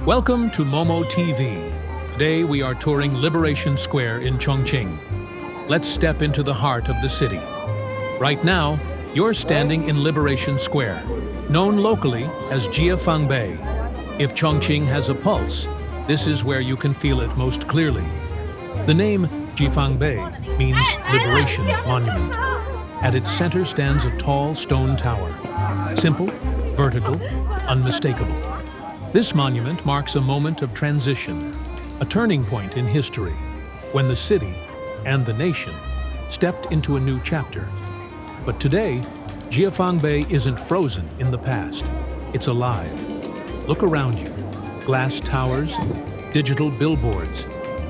Welcome to Momo TV. Today we are touring Liberation Square in Chongqing. Let's step into the heart of the city. Right now, you're standing in Liberation Square, known locally as Jiafangbei. If Chongqing has a pulse, this is where you can feel it most clearly. The name Jiafangbei means Liberation Monument. At its center stands a tall stone tower. Simple, vertical, unmistakable. This monument marks a moment of transition, a turning point in history, when the city and the nation stepped into a new chapter. But today, Jiafangbei isn't frozen in the past. It's alive. Look around you. Glass towers, digital billboards,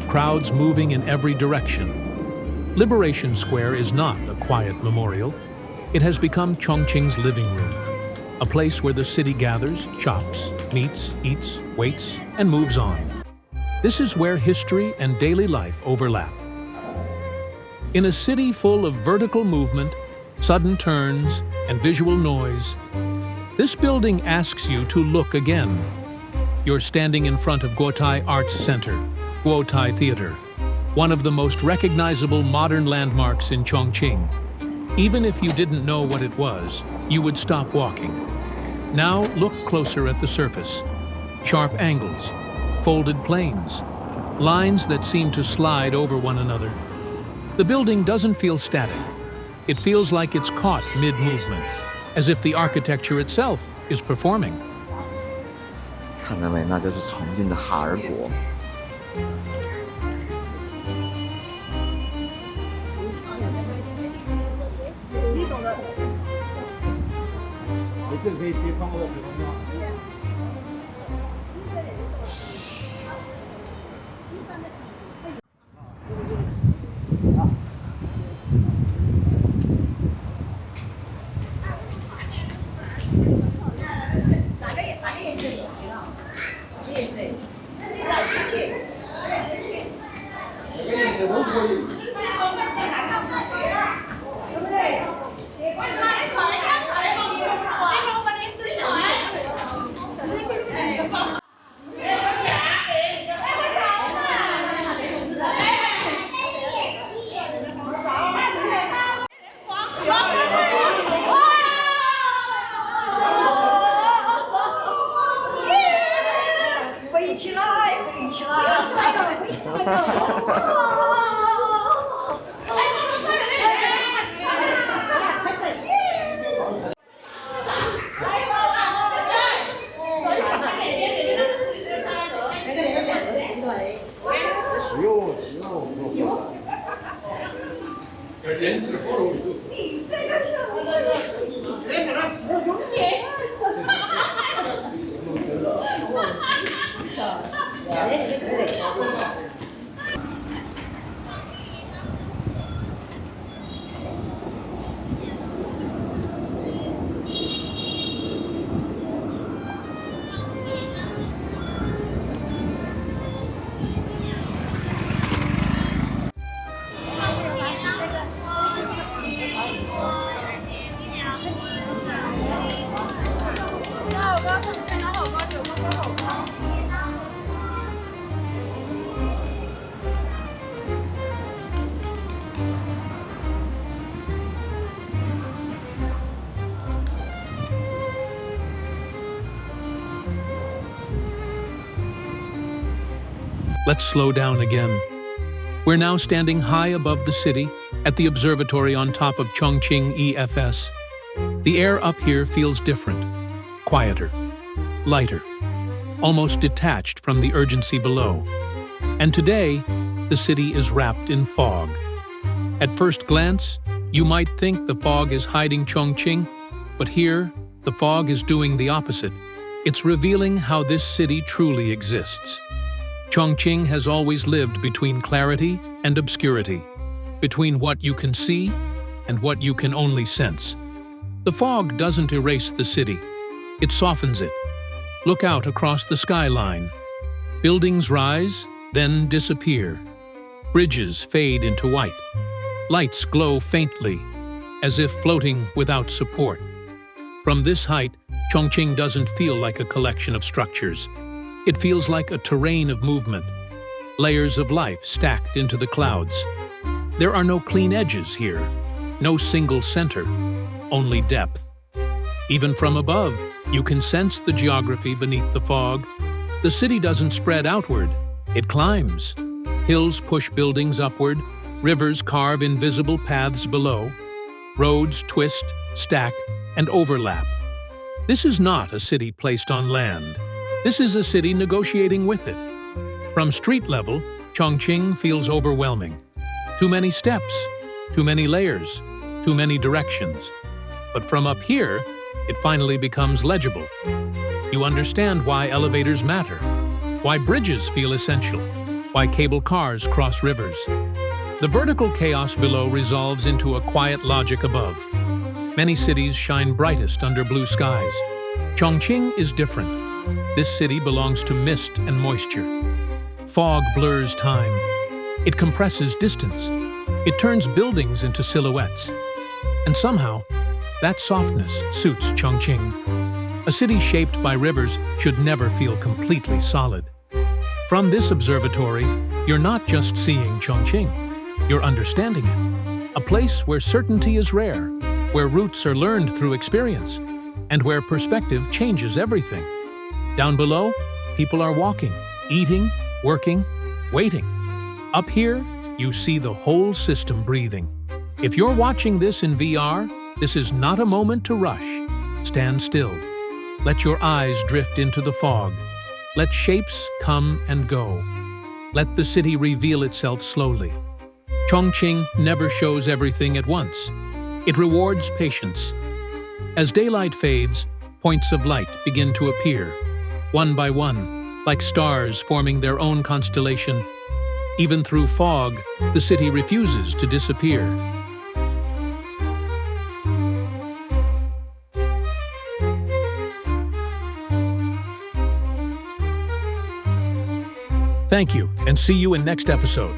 crowds moving in every direction. Liberation Square is not a quiet memorial. It has become Chongqing's living room, a place where the city gathers, shops, meets, eats, waits, and moves on. This is where history and daily life overlap. In a city full of vertical movement, sudden turns, and visual noise, this building asks you to look again. You're standing in front of Guotai Arts Center, Guotai Theater, one of the most recognizable modern landmarks in Chongqing. Even if you didn't know what it was, you would stop walking. Now look closer at the surface. Sharp angles, folded planes, lines that seem to slide over one another. The building doesn't feel static. It feels like it's caught mid-movement, as if the architecture itself is performing. 看到没，那就是重庆的哈尔果。这可以别穿过我吗？ Let's slow down again. We're now standing high above the city at the observatory on top of Chongqing EFS. The air up here feels different, quieter, lighter, almost detached from the urgency below. And today, the city is wrapped in fog. At first glance, you might think the fog is hiding Chongqing, but here, the fog is doing the opposite. It's revealing how this city truly exists. Chongqing has always lived between clarity and obscurity, between what you can see and what you can only sense. The fog doesn't erase the city, it softens it. Look out across the skyline. Buildings rise, then disappear. Bridges fade into white. Lights glow faintly, as if floating without support. From this height, Chongqing doesn't feel like a collection of structures. It feels like a terrain of movement, layers of life stacked into the clouds. There are no clean edges here, no single center, only depth. Even from above, you can sense the geography beneath the fog. The city doesn't spread outward, it climbs. Hills push buildings upward, rivers carve invisible paths below. Roads twist, stack, and overlap. This is not a city placed on land. This is a city negotiating with it. From street level, Chongqing feels overwhelming. Too many steps, too many layers, too many directions. But from up here, it finally becomes legible. You understand why elevators matter, why bridges feel essential, why cable cars cross rivers. The vertical chaos below resolves into a quiet logic above. Many cities shine brightest under blue skies. Chongqing is different. This city belongs to mist and moisture. Fog blurs time. It compresses distance. It turns buildings into silhouettes. And somehow, that softness suits Chongqing. A city shaped by rivers should never feel completely solid. From this observatory, you're not just seeing Chongqing, you're understanding it. A place where certainty is rare, where roots are learned through experience, and where perspective changes everything. Down below, people are walking, eating, working, waiting. Up here, you see the whole system breathing. If you're watching this in VR, this is not a moment to rush. Stand still. Let your eyes drift into the fog. Let shapes come and go. Let the city reveal itself slowly. Chongqing never shows everything at once. It rewards patience. As daylight fades, points of light begin to appear, one by one, like stars forming their own constellation. Even through fog, the city refuses to disappear. Thank you, and see you in next episode.